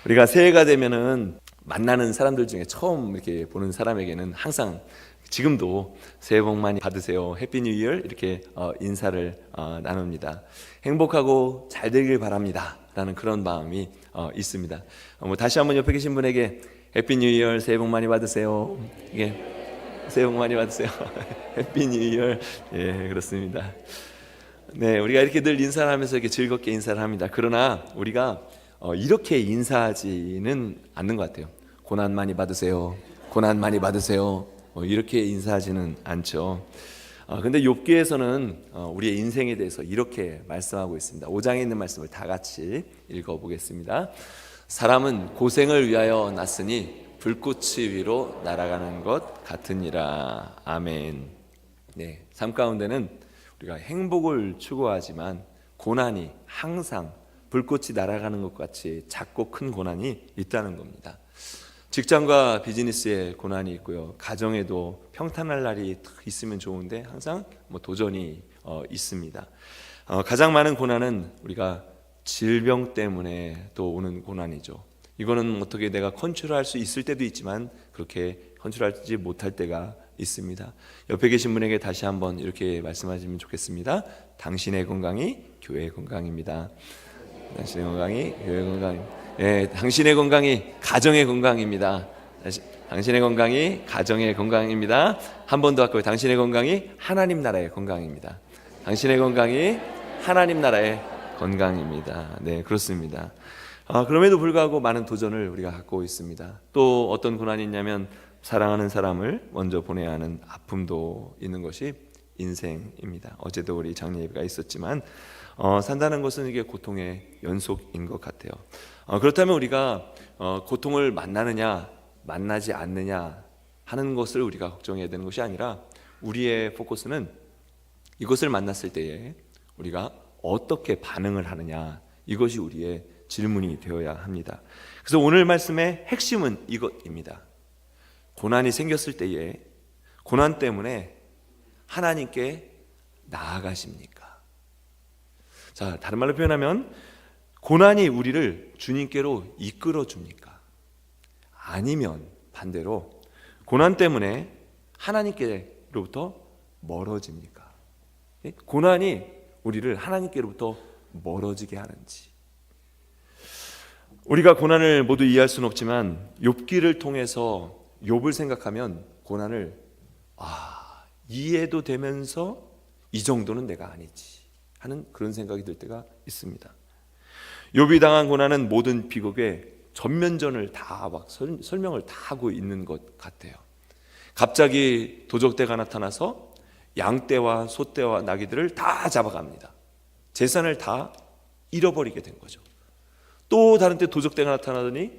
우리가 새해가 되면은 만나는 사람들 중에 처음 이렇게 보는 사람에게는 항상 지금도 새해 복 많이 받으세요, 해피 뉴 이어 이렇게 인사를 나눕니다. 행복하고 잘 되길 바랍니다 라는 그런 마음이 있습니다. 다시 한번 옆에 계신 분에게 해피 뉴 이어, 새해 복 많이 받으세요. 이게 새해 복 많이 받으세요. 해피 뉴 이어. 예, 그렇습니다. 네, 우리가 이렇게 늘 인사를 하면서 이렇게 즐겁게 인사를 합니다. 그러나 우리가 이렇게 인사하지는 않는 것 같아요. 고난 많이 받으세요. 고난 많이 받으세요. 이렇게 인사하지는 않죠. 근데 욥기에서는 우리의 인생에 대해서 이렇게 말씀하고 있습니다. 5장에 있는 말씀을 다 같이 읽어보겠습니다. 사람은 고생을 위하여 났으니 불꽃이 위로 날아가는 것 같으니라. 아멘. 네, 삶 가운데는 우리가 행복을 추구하지만 고난이 항상 불꽃이 날아가는 것 같이 작고 큰 고난이 있다는 겁니다. 직장과 비즈니스에 고난이 있고요, 가정에도 평탄할 날이 있으면 좋은데 항상 도전이 있습니다. 가장 많은 고난은 우리가 질병 때문에 또 오는 고난이죠. 이거는 어떻게 내가 컨트롤할 수 있을 때도 있지만 그렇게 컨트롤하지 못할 때가 있습니다. 옆에 계신 분에게 다시 한번 이렇게 말씀하시면 좋겠습니다. 당신의 건강이 교회의 건강입니다. 당신의 건강이 교회의 건강입니다. 예, 당신의 건강이 가정의 건강입니다. 당신의 건강이 가정의 건강입니다. 한 번 더 할까요? 당신의 건강이 하나님 나라의 건강입니다. 당신의 건강이 하나님 나라의 건강입니다. 네, 그렇습니다. 그럼에도 불구하고 많은 도전을 우리가 갖고 있습니다. 또 어떤 고난이 있냐면 사랑하는 사람을 먼저 보내야 하는 아픔도 있는 것이 인생입니다. 어제도 우리 장례 예배가 있었지만 산다는 것은 이게 고통의 연속인 것 같아요. 그렇다면 우리가 고통을 만나느냐 만나지 않느냐 하는 것을 우리가 걱정해야 되는 것이 아니라 우리의 포커스는 이것을 만났을 때에 우리가 어떻게 반응을 하느냐, 이것이 우리의 질문이 되어야 합니다. 그래서 오늘 말씀의 핵심은 이것입니다. 고난이 생겼을 때에 고난 때문에 하나님께 나아가십니까? 자, 다른 말로 표현하면 고난이 우리를 주님께로 이끌어 줍니까? 아니면 반대로 고난 때문에 하나님께로부터 멀어집니까? 고난이 우리를 하나님께로부터 멀어지게 하는지. 우리가 고난을 모두 이해할 수는 없지만 욥기를 통해서 욥을 생각하면 고난을 이해도 되면서 이 정도는 내가 아니지 하는 그런 생각이 들 때가 있습니다. 욥이 당한 고난은 모든 비극의 전면전을 다 설명을 다 하고 있는 것 같아요. 갑자기 도적대가 나타나서 양떼와 소떼와 나귀들을 다 잡아갑니다. 재산을 다 잃어버리게 된 거죠. 또 다른 때 도적대가 나타나더니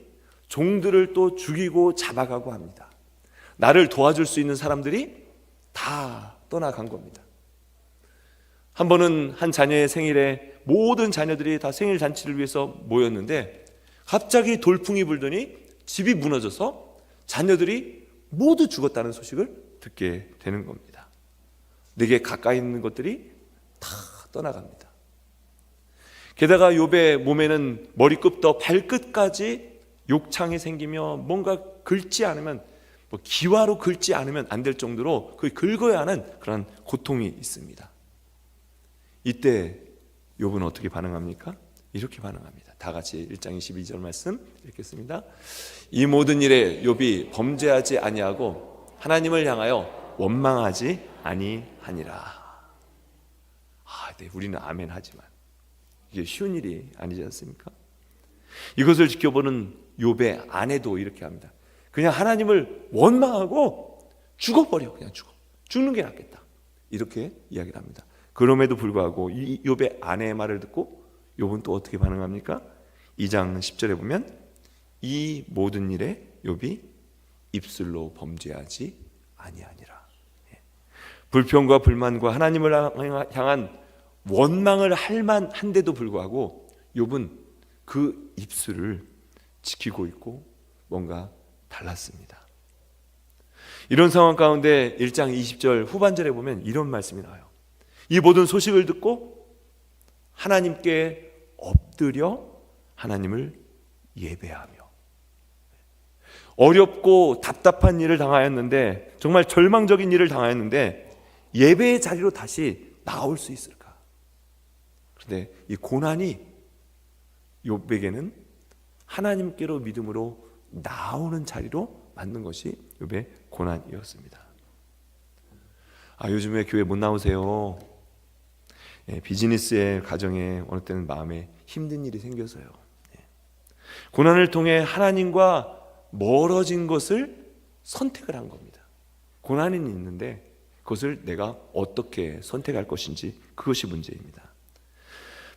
종들을 또 죽이고 잡아가고 합니다. 나를 도와줄 수 있는 사람들이 다 떠나간 겁니다. 한 번은 한 자녀의 생일에 모든 자녀들이 다 생일 잔치를 위해서 모였는데 갑자기 돌풍이 불더니 집이 무너져서 자녀들이 모두 죽었다는 소식을 듣게 되는 겁니다. 내게 가까이 있는 것들이 다 떠나갑니다. 게다가 욥의 몸에는 머리끝부터 발끝까지 욕창이 생기며 뭔가 긁지 않으면 기와로 긁지 않으면 안 될 정도로 그 긁어야 하는 그런 고통이 있습니다. 이때 욥은 어떻게 반응합니까? 이렇게 반응합니다. 다 같이 1장 22절 말씀 읽겠습니다. 이 모든 일에 욥이 범죄하지 아니하고 하나님을 향하여 원망하지 아니하니라. 네, 우리는 아멘 하지만 이게 쉬운 일이 아니지 않습니까? 이것을 지켜보는 욥의 아내도 이렇게 합니다. 그냥 하나님을 원망하고 죽어버려. 그냥 죽는 게 낫겠다, 이렇게 이야기를 합니다. 그럼에도 불구하고 이 욥의 아내의 말을 듣고 욥은 또 어떻게 반응합니까? 2장 10절에 보면 이 모든 일에 욥이 입술로 범죄하지 아니하니라. 불평과 불만과 하나님을 향한 원망을 할 만한데도 불구하고 욥은 그 입술을 지키고 있고 뭔가 달랐습니다. 이런 상황 가운데 1장 20절 후반절에 보면 이런 말씀이 나와요. 이 모든 소식을 듣고 하나님께 엎드려 하나님을 예배하며. 어렵고 답답한 일을 당하였는데, 정말 절망적인 일을 당하였는데 예배의 자리로 다시 나올 수 있을까? 그런데 이 고난이 욥에게는 하나님께로 믿음으로 나오는 자리로 만든 것이 욥의 고난이었습니다. 요즘에 교회 못 나오세요. 비즈니스의 가정에 어느 때는 마음에 힘든 일이 생겨서요. 고난을 통해 하나님과 멀어진 것을 선택을 한 겁니다. 고난이 있는데 그것을 내가 어떻게 선택할 것인지, 그것이 문제입니다.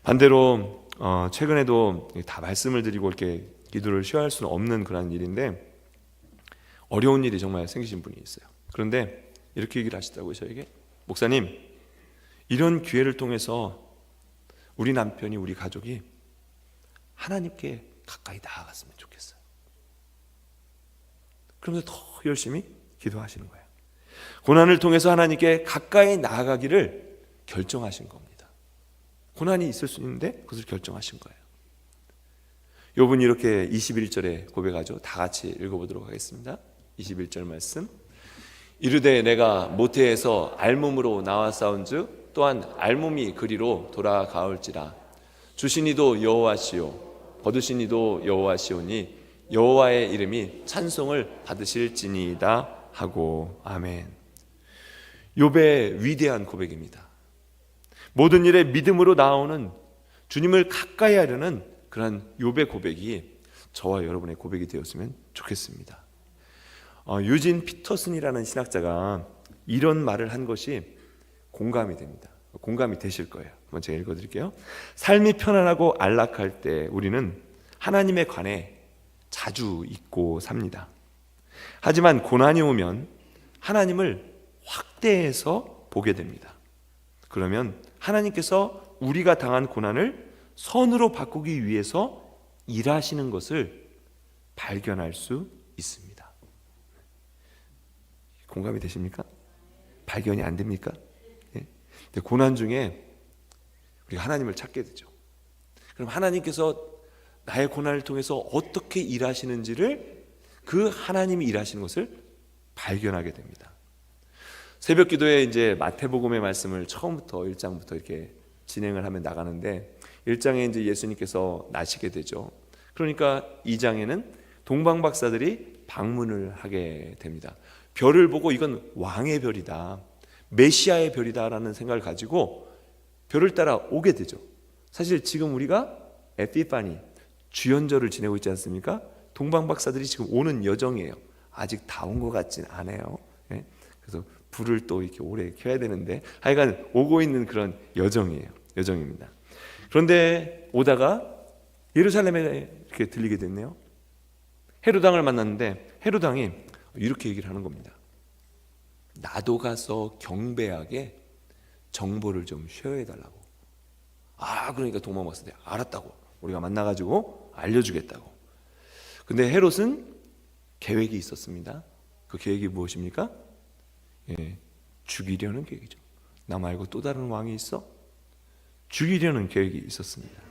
반대로 최근에도 다 말씀을 드리고 이렇게 기도를 쉬어할 수는 없는 그런 일인데, 어려운 일이 정말 생기신 분이 있어요. 그런데 이렇게 얘기를 하시더라고요. 저에게, 목사님, 이런 기회를 통해서 우리 남편이, 우리 가족이 하나님께 가까이 나아갔으면 좋겠어요. 그러면서 더 열심히 기도하시는 거예요. 고난을 통해서 하나님께 가까이 나아가기를 결정하신 겁니다. 고난이 있을 수 있는데 그것을 결정하신 거예요. 욥은 이렇게 21절에 고백하죠. 다 같이 읽어보도록 하겠습니다. 21절 말씀. 이르되 내가 모태에서 알몸으로 나와 싸운즉 또한 알몸이 그리로 돌아가올지라. 주시니도 여호와시요 거두시니도 여호와시오니 여호와의 이름이 찬송을 받으실지니이다 하고. 아멘. 욥의 위대한 고백입니다. 모든 일에 믿음으로 나오는, 주님을 가까이 하려는 그런 욥의 고백이 저와 여러분의 고백이 되었으면 좋겠습니다. 유진 피터슨이라는 신학자가 이런 말을 한 것이 공감이 됩니다. 공감이 되실 거예요. 한번 제가 읽어드릴게요. 삶이 편안하고 안락할 때 우리는 하나님에 관해 자주 잊고 삽니다. 하지만 고난이 오면 하나님을 확대해서 보게 됩니다. 그러면 하나님께서 우리가 당한 고난을 선으로 바꾸기 위해서 일하시는 것을 발견할 수 있습니다. 공감이 되십니까? 발견이 안 됩니까? 예? 근데 고난 중에 우리가 하나님을 찾게 되죠. 그럼 하나님께서 나의 고난을 통해서 어떻게 일하시는지를, 그 하나님이 일하시는 것을 발견하게 됩니다. 새벽 기도에 이제 마태복음의 말씀을 처음부터 1장부터 이렇게 진행을 하면 나가는데, 1장에 이제 예수님께서 나시게 되죠. 그러니까 2장에는 동방박사들이 방문을 하게 됩니다. 별을 보고 이건 왕의 별이다, 메시아의 별이다라는 생각을 가지고 별을 따라 오게 되죠. 사실 지금 우리가 에피파니, 주연절을 지내고 있지 않습니까? 동방박사들이 지금 오는 여정이에요. 아직 다 온 것 같진 않아요. 예? 그래서 불을 또 이렇게 오래 켜야 되는데, 하여간 오고 있는 그런 여정입니다. 그런데 오다가 예루살렘에 이렇게 들리게 됐네요. 헤롯 왕을 만났는데 헤롯 왕이 이렇게 얘기를 하는 겁니다. 나도 가서 경배하게 정보를 좀 쉐어해달라고. 그러니까 동방박사들이 알았다고, 우리가 만나가지고 알려주겠다고. 근데 헤롯은 계획이 있었습니다. 그 계획이 무엇입니까? 죽이려는 계획이죠. 나 말고 또 다른 왕이 있어? 죽이려는 계획이 있었습니다.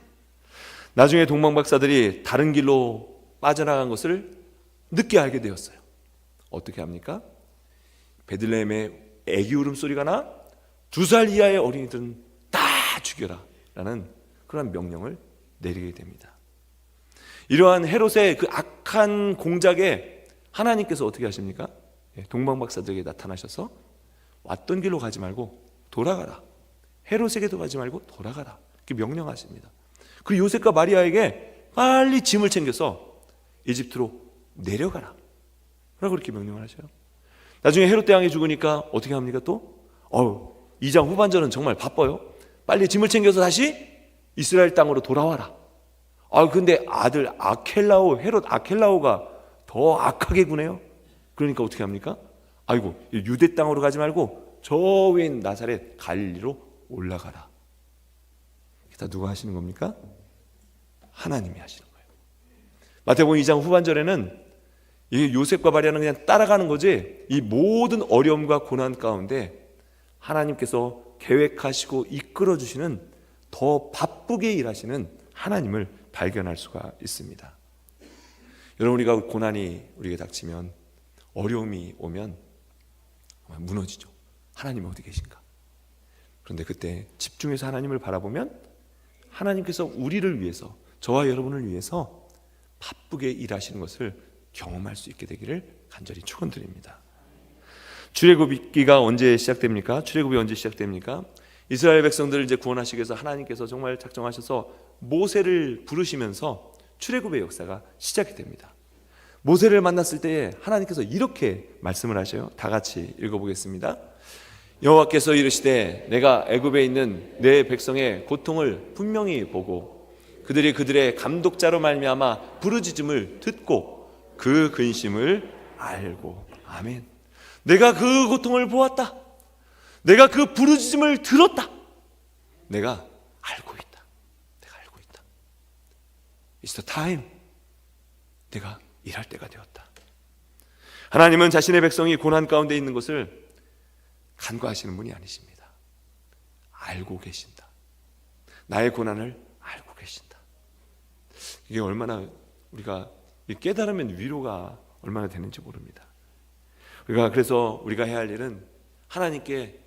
나중에 동방박사들이 다른 길로 빠져나간 것을 늦게 알게 되었어요. 어떻게 합니까? 베들레헴에 애기 울음소리가 나 2살 이하의 어린이들은 다 죽여라 라는 그런 명령을 내리게 됩니다. 이러한 헤롯의 그 악한 공작에 하나님께서 어떻게 하십니까? 동방박사들에게 나타나셔서 왔던 길로 가지 말고 돌아가라, 헤롯에게도 가지 말고 돌아가라, 이렇게 명령하십니다. 그리고 요셉과 마리아에게 빨리 짐을 챙겨서 이집트로 내려가라 라고 그렇게 명령을 하셔요. 나중에 헤롯 대왕이 죽으니까 어떻게 합니까? 또 2장 후반전은 정말 바빠요. 빨리 짐을 챙겨서 다시 이스라엘 땅으로 돌아와라. 근데 아들 헤롯 아켈라오가 더 악하게 구네요. 그러니까 어떻게 합니까? 유대 땅으로 가지 말고 저 위인 나사렛 갈릴리로 올라가라. 이게 다 누가 하시는 겁니까? 하나님이 하시는 거예요. 마태복음 2장 후반절에는 이 요셉과 마리아는 그냥 따라가는 거지, 이 모든 어려움과 고난 가운데 하나님께서 계획하시고 이끌어 주시는, 더 바쁘게 일하시는 하나님을 발견할 수가 있습니다. 여러분, 우리가 고난이 우리에게 닥치면, 어려움이 오면 무너지죠. 하나님 어디 계신가? 그런데 그때 집중해서 하나님을 바라보면 하나님께서 우리를 위해서, 저와 여러분을 위해서 바쁘게 일하시는 것을 경험할 수 있게 되기를 간절히 축원드립니다. 출애굽기가 언제 시작됩니까? 출애굽이 언제 시작됩니까? 이스라엘 백성들을 이제 구원하시기 위해서 하나님께서 정말 작정하셔서 모세를 부르시면서 출애굽의 역사가 시작이 됩니다. 모세를 만났을 때 하나님께서 이렇게 말씀을 하셔요. 다 같이 읽어보겠습니다. 여호와께서 이르시되 내가 애굽에 있는 내 백성의 고통을 분명히 보고 그들이 그들의 감독자로 말미암아 부르짖음을 듣고 그 근심을 알고. 아멘. 내가 그 고통을 보았다. 내가 그 부르짖음을 들었다. 내가 알고 있다. 내가 알고 있다. It's the time. 내가 일할 때가 되었다. 하나님은 자신의 백성이 고난 가운데 있는 것을 간과하시는 분이 아니십니다. 알고 계신다. 나의 고난을 알고 계신다. 이게 얼마나 우리가 깨달으면 위로가 얼마나 되는지 모릅니다. 그래서 우리가 해야 할 일은 하나님께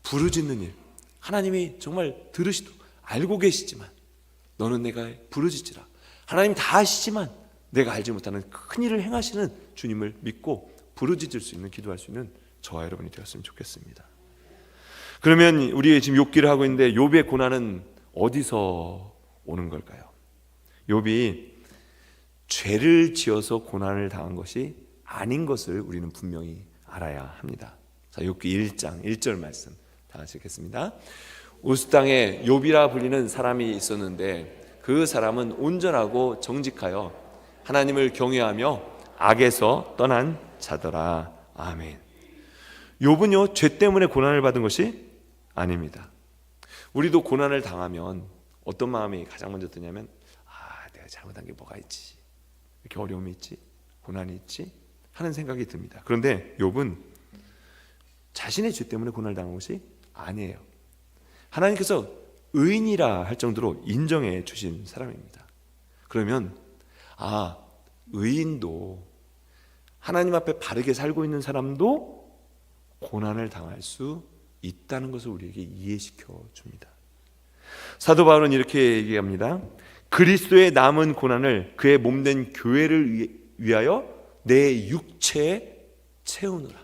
부르짖는 일. 하나님이 정말 들으시도 알고 계시지만 너는 내가 부르짖으라. 하나님 다 아시지만 내가 알지 못하는 큰 일을 행하시는 주님을 믿고 부르짖을 수 있는, 기도할 수 있는 저와 여러분이 되었으면 좋겠습니다. 그러면 우리 지금 욥기를 하고 있는데 욥의 고난은 어디서 오는 걸까요? 욥이 죄를 지어서 고난을 당한 것이 아닌 것을 우리는 분명히 알아야 합니다. 자, 욥기 1장 1절 말씀 다 같이 읽겠습니다. 우스 땅에 욥이라 불리는 사람이 있었는데 그 사람은 온전하고 정직하여 하나님을 경외하며 악에서 떠난 자더라. 아멘. 욥은요, 죄 때문에 고난을 받은 것이 아닙니다. 우리도 고난을 당하면 어떤 마음이 가장 먼저 드냐면, 내가 잘못한 게 뭐가 있지? 이렇게 어려움이 있지? 고난이 있지? 하는 생각이 듭니다. 그런데 욥은 자신의 죄 때문에 고난을 당한 것이 아니에요. 하나님께서 의인이라 할 정도로 인정해 주신 사람입니다. 그러면 의인도, 하나님 앞에 바르게 살고 있는 사람도 고난을 당할 수 있다는 것을 우리에게 이해시켜 줍니다. 사도 바울은 이렇게 얘기합니다. 그리스도의 남은 고난을 그의 몸된 교회를 위하여 내 육체에 채우느라.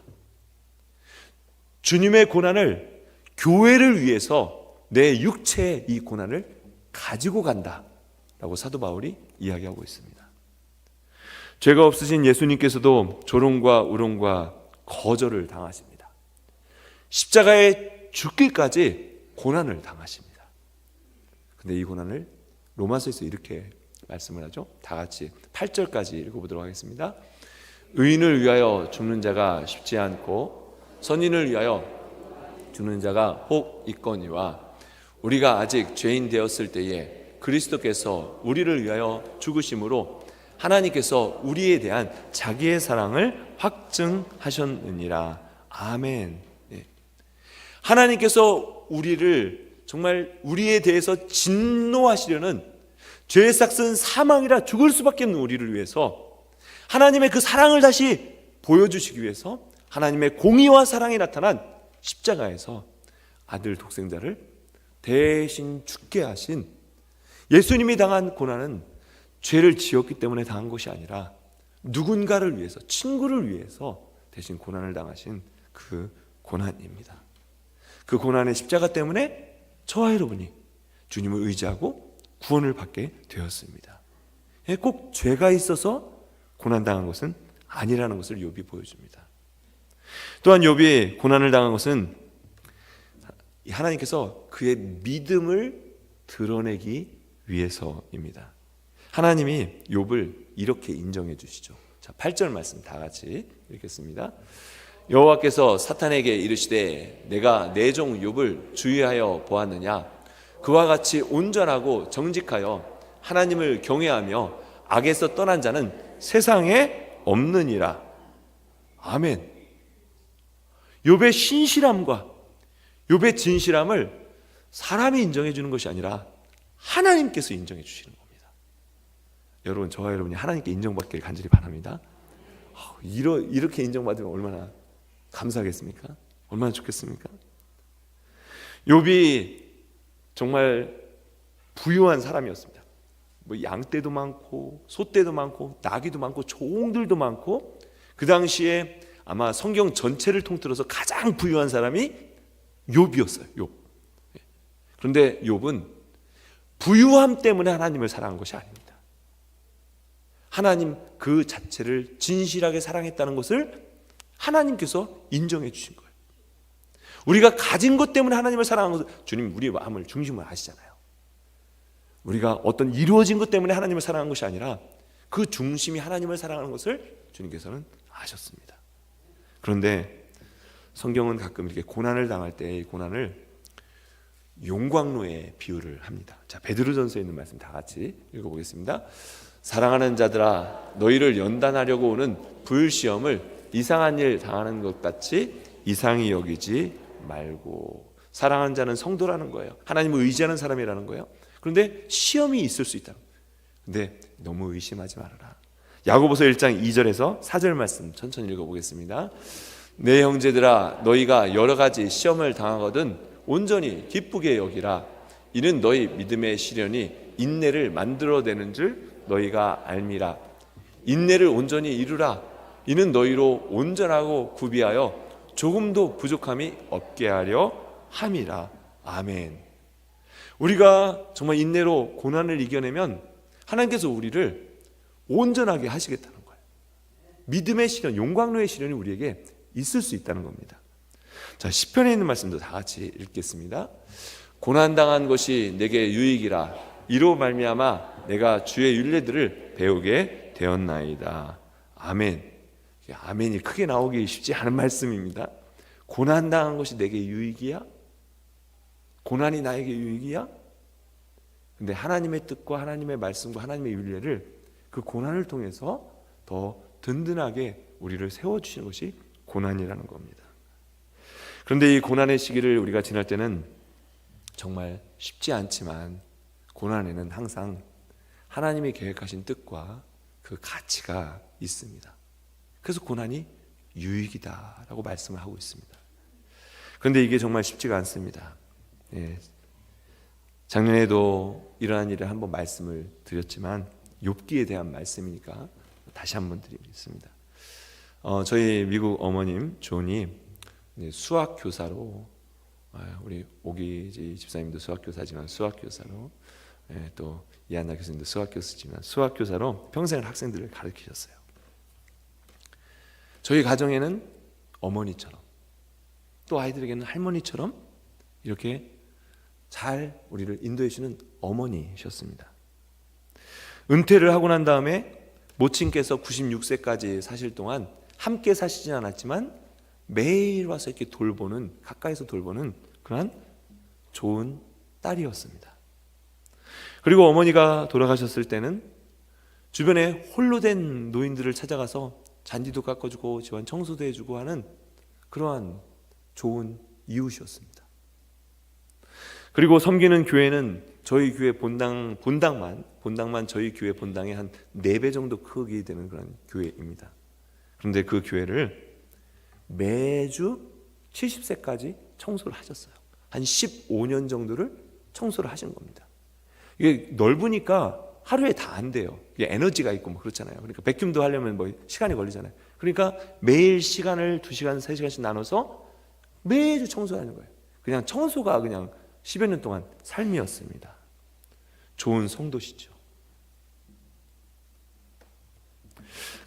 주님의 고난을 교회를 위해서 내 육체에 이 고난을 가지고 간다라고 사도 바울이 이야기하고 있습니다. 죄가 없으신 예수님께서도 조롱과 우롱과 거절을 당하십니다. 십자가에 죽기까지 고난을 당하십니다. 근데 이 고난을 로마서에서 이렇게 말씀을 하죠. 다 같이 8절까지 읽어보도록 하겠습니다. 의인을 위하여 죽는 자가 쉽지 않고 선인을 위하여 죽는 자가 혹 있거니와 우리가 아직 죄인 되었을 때에 그리스도께서 우리를 위하여 죽으심으로 하나님께서 우리에 대한 자기의 사랑을 확증하셨느니라. 아멘. 하나님께서 우리를 정말 우리에 대해서 진노하시려는 죄의 삭은 사망이라 죽을 수밖에 없는 우리를 위해서 하나님의 그 사랑을 다시 보여주시기 위해서 하나님의 공의와 사랑이 나타난 십자가에서 아들 독생자를 대신 죽게 하신 예수님이 당한 고난은 죄를 지었기 때문에 당한 것이 아니라 누군가를 위해서, 친구를 위해서 대신 고난을 당하신 그 고난입니다. 그 고난의 십자가 때문에 저와 여러분이 주님을 의지하고 구원을 받게 되었습니다. 꼭 죄가 있어서 고난당한 것은 아니라는 것을 욥이 보여줍니다. 또한 욥이 고난을 당한 것은 하나님께서 그의 믿음을 드러내기 위해서입니다. 하나님이 욥을 이렇게 인정해 주시죠. 자, 8절 말씀 다 같이 읽겠습니다. 여호와께서 사탄에게 이르시되 내가 내 종 욥을 주의하여 보았느냐? 그와 같이 온전하고 정직하여 하나님을 경외하며 악에서 떠난 자는 세상에 없느니라. 아멘. 욥의 신실함과 욥의 진실함을 사람이 인정해 주는 것이 아니라 하나님께서 인정해 주시는 겁니다. 여러분, 저와 여러분이 하나님께 인정받기를 간절히 바랍니다. 이렇게 인정받으면 얼마나 감사하겠습니까? 얼마나 좋겠습니까? 욥이 정말 부유한 사람이었습니다. 뭐 양떼도 많고 소떼도 많고 나귀도 많고 종들도 많고, 그 당시에 아마 성경 전체를 통틀어서 가장 부유한 사람이 욥이었어요. 욥. 그런데 욥은 부유함 때문에 하나님을 사랑한 것이 아닙니다. 하나님 그 자체를 진실하게 사랑했다는 것을 하나님께서 인정해 주신 거예요. 우리가 가진 것 때문에 하나님을 사랑하는 것은, 주님 우리의 마음을 중심으로 아시잖아요. 우리가 어떤 이루어진 것 때문에 하나님을 사랑하는 것이 아니라 그 중심이 하나님을 사랑하는 것을 주님께서는 아셨습니다. 그런데 성경은 가끔 이렇게 고난을 당할 때 이 고난을 용광로에 비유를 합니다. 자, 베드로전서에 있는 말씀 다 같이 읽어보겠습니다. 사랑하는 자들아, 너희를 연단하려고 오는 불시험을 이상한 일 당하는 것 같이 이상히 여기지 말고. 사랑하는 자는 성도라는 거예요. 하나님을 의지하는 사람이라는 거예요. 그런데 시험이 있을 수 있다. 근데 너무 의심하지 말아라. 야고보서 1장 2절에서 4절 말씀 천천히 읽어보겠습니다. 내 형제들아, 너희가 여러 가지 시험을 당하거든 온전히 기쁘게 여기라. 이는 너희 믿음의 시련이 인내를 만들어내는 줄 너희가 알미라. 인내를 온전히 이루라. 이는 너희로 온전하고 구비하여 조금도 부족함이 없게 하려 함이라. 아멘. 우리가 정말 인내로 고난을 이겨내면 하나님께서 우리를 온전하게 하시겠다는 거예요. 믿음의 시련, 용광로의 시련이 우리에게 있을 수 있다는 겁니다. 자, 시편에 있는 말씀도 다 같이 읽겠습니다. 고난당한 것이 내게 유익이라. 이로 말미암아 내가 주의 율례들을 배우게 되었나이다. 아멘. 아멘이 크게 나오기 쉽지 않은 말씀입니다. 고난당한 것이 내게 유익이야? 고난이 나에게 유익이야? 근데 하나님의 뜻과 하나님의 말씀과 하나님의 율례를 그 고난을 통해서 더 든든하게 우리를 세워주시는 것이 고난이라는 겁니다. 그런데 이 고난의 시기를 우리가 지날 때는 정말 쉽지 않지만, 고난에는 항상 하나님이 계획하신 뜻과 그 가치가 있습니다. 그래서 고난이 유익이다라고 말씀을 하고 있습니다. 그런데 이게 정말 쉽지가 않습니다. 작년에도 이러한 일을 한번 말씀을 드렸지만 욥기에 대한 말씀이니까 다시 한번 드리겠습니다. 저희 미국 어머님 존이 수학 교사로, 우리 오기지 집사님도 수학 교사지만 수학 교사로, 또 이한나 교수님도 수학 교수지만 수학 교사로 평생을 학생들을 가르치셨어요. 저희 가정에는 어머니처럼, 또 아이들에게는 할머니처럼 이렇게 잘 우리를 인도해 주는 어머니셨습니다. 은퇴를 하고 난 다음에 모친께서 96세까지 사실 동안 함께 사시진 않았지만 매일 와서 이렇게 돌보는, 가까이서 돌보는 그러한 좋은 딸이었습니다. 그리고 어머니가 돌아가셨을 때는 주변에 홀로 된 노인들을 찾아가서 잔디도 깎아주고 집안 청소도 해주고 하는 그러한 좋은 이웃이었습니다. 그리고 섬기는 교회는 저희 교회 본당만 저희 교회 본당의 한 4배 정도 크기 되는 그런 교회입니다. 그런데 그 교회를 매주 70세까지 청소를 하셨어요. 한 15년 정도를 청소를 하신 겁니다. 이게 넓으니까 하루에 다 안 돼요. 이게 에너지가 있고 뭐 그렇잖아요. 그러니까 백큐움도 하려면 뭐 시간이 걸리잖아요. 그러니까 매일 시간을 2시간, 3시간씩 나눠서 매주 청소하는 거예요. 그냥 청소가 그냥 10여 년 동안 삶이었습니다. 좋은 성도시죠.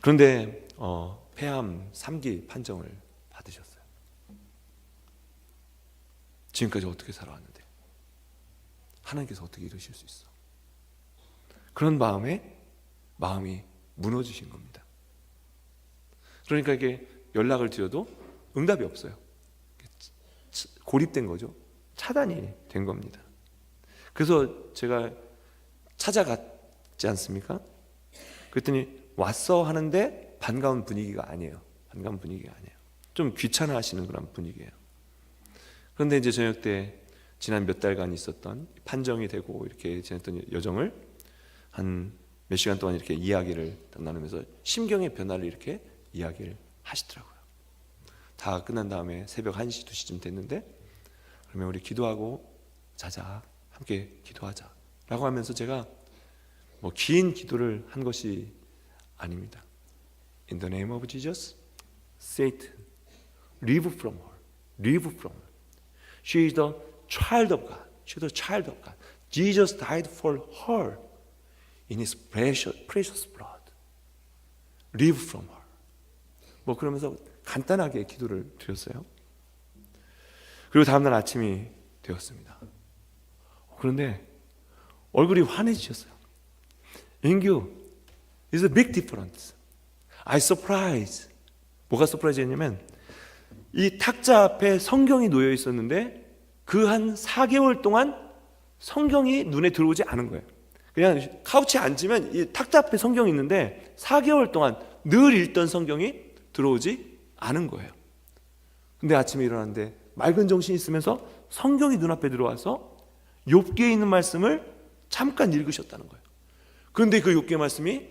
그런데 폐암 3기 판정을 받으셨어요. 지금까지 어떻게 살아왔는데 하나님께서 어떻게 이러실 수 있어? 그런 마음이 무너지신 겁니다. 그러니까 이게 연락을 드려도 응답이 없어요. 고립된 거죠. 차단이 된 겁니다. 그래서 제가 찾아갔지 않습니까? 그랬더니 왔어 하는데 반가운 분위기가 아니에요. 반가운 분위기가 아니에요. 좀 귀찮아하시는 그런 분위기예요. 그런데 이제 저녁 때 지난 몇 달간 있었던 판정이 되고 이렇게 지냈던 여정을 한 몇 시간 동안 이렇게 이야기를 나누면서 심경의 변화를 이렇게 이야기를 하시더라고요. 다 끝난 다음에 새벽 1시, 2시쯤 됐는데 그러면 우리 기도하고 자자, 함께 기도하자 라고 하면서 제가 뭐 긴 기도를 한 것이 아닙니다. In the name of Jesus, Satan, leave from her, leave from her. She is the child of God. She is the child of God. Jesus died for her in His precious blood. Leave from her. 뭐 그러면서 간단하게 기도를 드렸어요. 그리고 다음날 아침이 되었습니다. 그런데 얼굴이 환해지셨어요. 인규, it's a big difference. I surprise. 뭐가 서프라이즈였냐면 이 탁자 앞에 성경이 놓여 있었는데 그 한 4개월 동안 성경이 눈에 들어오지 않은 거예요. 그냥 카우치에 앉으면 이 탁자 앞에 성경이 있는데 4개월 동안 늘 읽던 성경이 들어오지 않은 거예요. 근데 아침에 일어났는데 맑은 정신이 있으면서 성경이 눈앞에 들어와서 욥기에 있는 말씀을 잠깐 읽으셨다는 거예요. 그런데 그 욥기의 말씀이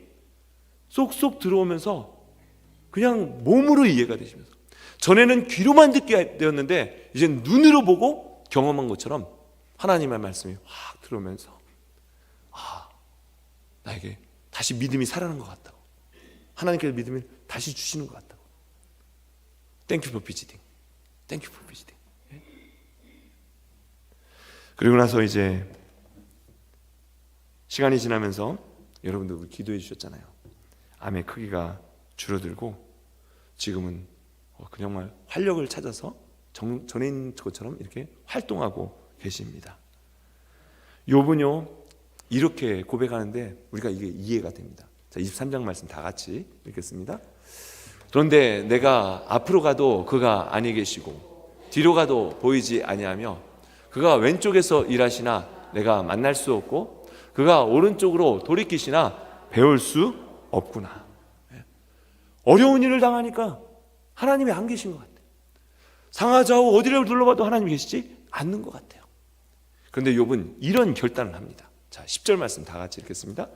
쏙쏙 들어오면서 그냥 몸으로 이해가 되시면서 전에는 귀로만 듣게 되었는데 이제 눈으로 보고 경험한 것처럼 하나님의 말씀이 확 들어오면서 나에게 다시 믿음이 살아나는 것 같다고, 하나님께서 믿음을 다시 주시는 것 같다고. Thank you for visiting. Thank you for visiting. 그리고 나서 이제 시간이 지나면서 여러분들 기도해 주셨잖아요. 암의 크기가 줄어들고 지금은 정말 활력을 찾아서 전인 것처럼 이렇게 활동하고 계십니다. 욥은요 이렇게 고백하는데 우리가 이게 이해가 됩니다. 자, 23장 말씀 다 같이 읽겠습니다. 그런데 내가 앞으로 가도 그가 아니 계시고 뒤로 가도 보이지 아니하며 그가 왼쪽에서 일하시나 내가 만날 수 없고 그가 오른쪽으로 돌이키시나 배울 수 없구나. 어려운 일을 당하니까 하나님이 안 계신 것 같아요. 상하좌우 어디를 둘러봐도 하나님이 계시지 않는 것 같아요. 그런데 욥은 이런 결단을 합니다. 자, 10절 말씀 다 같이 읽겠습니다.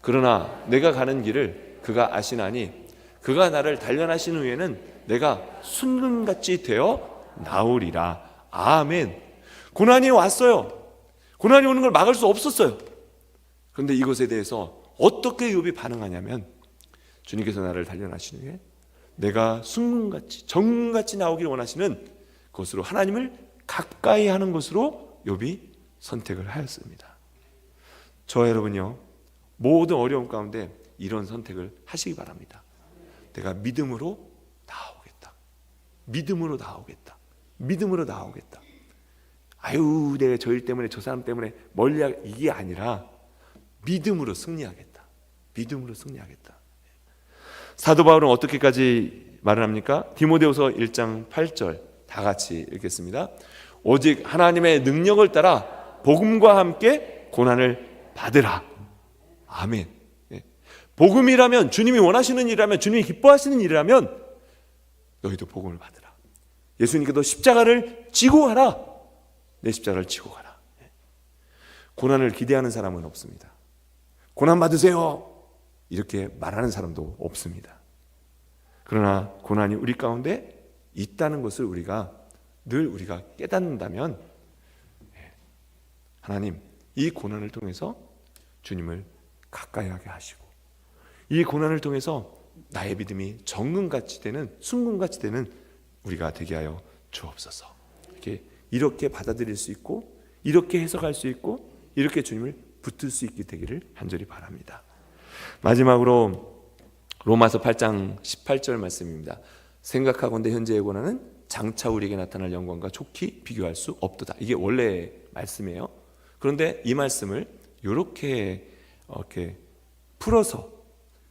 그러나 내가 가는 길을 그가 아시나니 그가 나를 단련하신 후에는 내가 순금같이 되어 나오리라. 아멘. 고난이 왔어요. 고난이 오는 걸 막을 수 없었어요. 그런데 이것에 대해서 어떻게 욥이 반응하냐면 주님께서 나를 단련하신 후에 내가 순금같이 정금같이 나오기를 원하시는 것으로 하나님을 가까이 하는 것으로 욥이 선택을 하였습니다. 저와 여러분요 모든 어려움 가운데 이런 선택을 하시기 바랍니다. 내가 믿음으로 나아오겠다. 믿음으로 나아오겠다. 믿음으로 나아오겠다. 아유 내가 저 일 때문에 저 사람 때문에 멀리 이게 아니라 믿음으로 승리하겠다. 믿음으로 승리하겠다. 사도 바울은 어떻게까지 말을 합니까? 디모데후서 1장 8절 다 같이 읽겠습니다. 오직 하나님의 능력을 따라 복음과 함께 고난을 받으라. 아멘. 복음이라면 주님이 원하시는 일이라면 주님이 기뻐하시는 일이라면 너희도 복음을 받으라. 예수님께도 십자가를 지고 가라. 내 십자가를 지고 가라. 고난을 기대하는 사람은 없습니다. 고난 받으세요 이렇게 말하는 사람도 없습니다. 그러나 고난이 우리 가운데 있다는 것을 우리가 깨닫는다면 하나님 이 고난을 통해서 주님을 가까이 하게 하시고 이 고난을 통해서 나의 믿음이 정금같이 되는 순금같이 되는 우리가 되게 하여 주옵소서. 이렇게 받아들일 수 있고 이렇게 해석할 수 있고 이렇게 주님을 붙들 수 있게 되기를 간절히 바랍니다. 마지막으로 로마서 8장 18절 말씀입니다. 생각하건대 현재의 고난은 장차 우리에게 나타날 영광과 좋게 비교할 수 없도다. 이게 원래 말씀이에요. 그런데 이 말씀을 이렇게 풀어서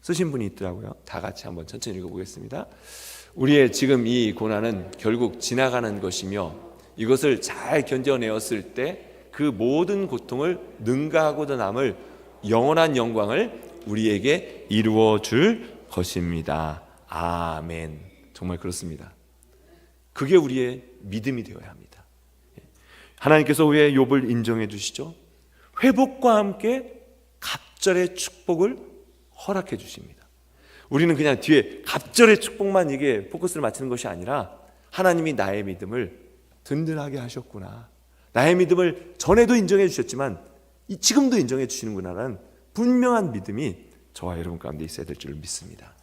쓰신 분이 있더라고요. 다 같이 한번 천천히 읽어보겠습니다. 우리의 지금 이 고난은 결국 지나가는 것이며 이것을 잘 견뎌내었을 때 그 모든 고통을 능가하고도 남을 영원한 영광을 우리에게 이루어 줄 것입니다. 아멘. 정말 그렇습니다. 그게 우리의 믿음이 되어야 합니다. 하나님께서 왜 욥을 인정해 주시죠? 회복과 함께 갑절의 축복을 허락해 주십니다. 우리는 그냥 뒤에 갑절의 축복만 이게 포커스를 맞추는 것이 아니라 하나님이 나의 믿음을 든든하게 하셨구나, 나의 믿음을 전에도 인정해 주셨지만 지금도 인정해 주시는구나라는 분명한 믿음이 저와 여러분 가운데 있어야 될 줄 믿습니다.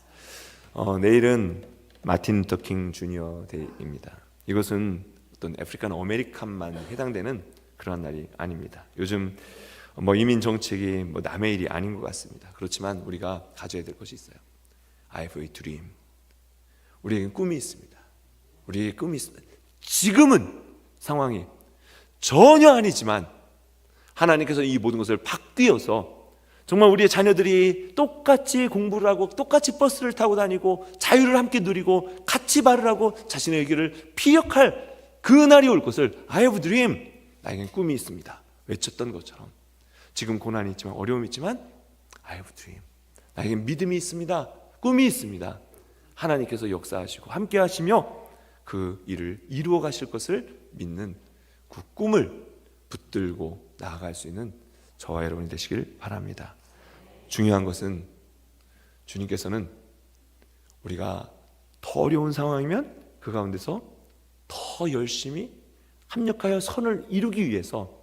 내일은 마틴 루터킹 주니어 데이입니다. 이것은 어떤 아프리칸 아메리칸만 해당되는 그런 날이 아닙니다. 요즘 이민 정책이 남의 일이 아닌 것 같습니다. 그렇지만 우리가 가져야 될 것이 있어요. I have a dream. 우리에겐 꿈이 있습니다. 우리에게 꿈이 있습니다. 지금은 상황이 전혀 아니지만 하나님께서 이 모든 것을 바뀌어서 정말 우리의 자녀들이 똑같이 공부를 하고 똑같이 버스를 타고 다니고 자유를 함께 누리고 같이 발을 하고 자신의 길을 피력할 그 날이 올 것을 I have a dream, 나에겐 꿈이 있습니다 외쳤던 것처럼 지금 고난이 있지만 어려움이 있지만 I have a dream, 나에겐 믿음이 있습니다, 꿈이 있습니다. 하나님께서 역사하시고 함께 하시며 그 일을 이루어 가실 것을 믿는 그 꿈을 붙들고 나아갈 수 있는 저와 여러분이 되시길 바랍니다. 중요한 것은 주님께서는 우리가 더 어려운 상황이면 그 가운데서 더 열심히 합력하여 선을 이루기 위해서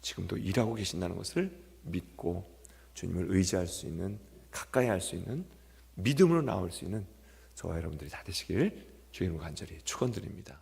지금도 일하고 계신다는 것을 믿고 주님을 의지할 수 있는, 가까이 할 수 있는, 믿음으로 나올 수 있는 저와 여러분들이 다 되시길 주님으로 간절히 축원드립니다.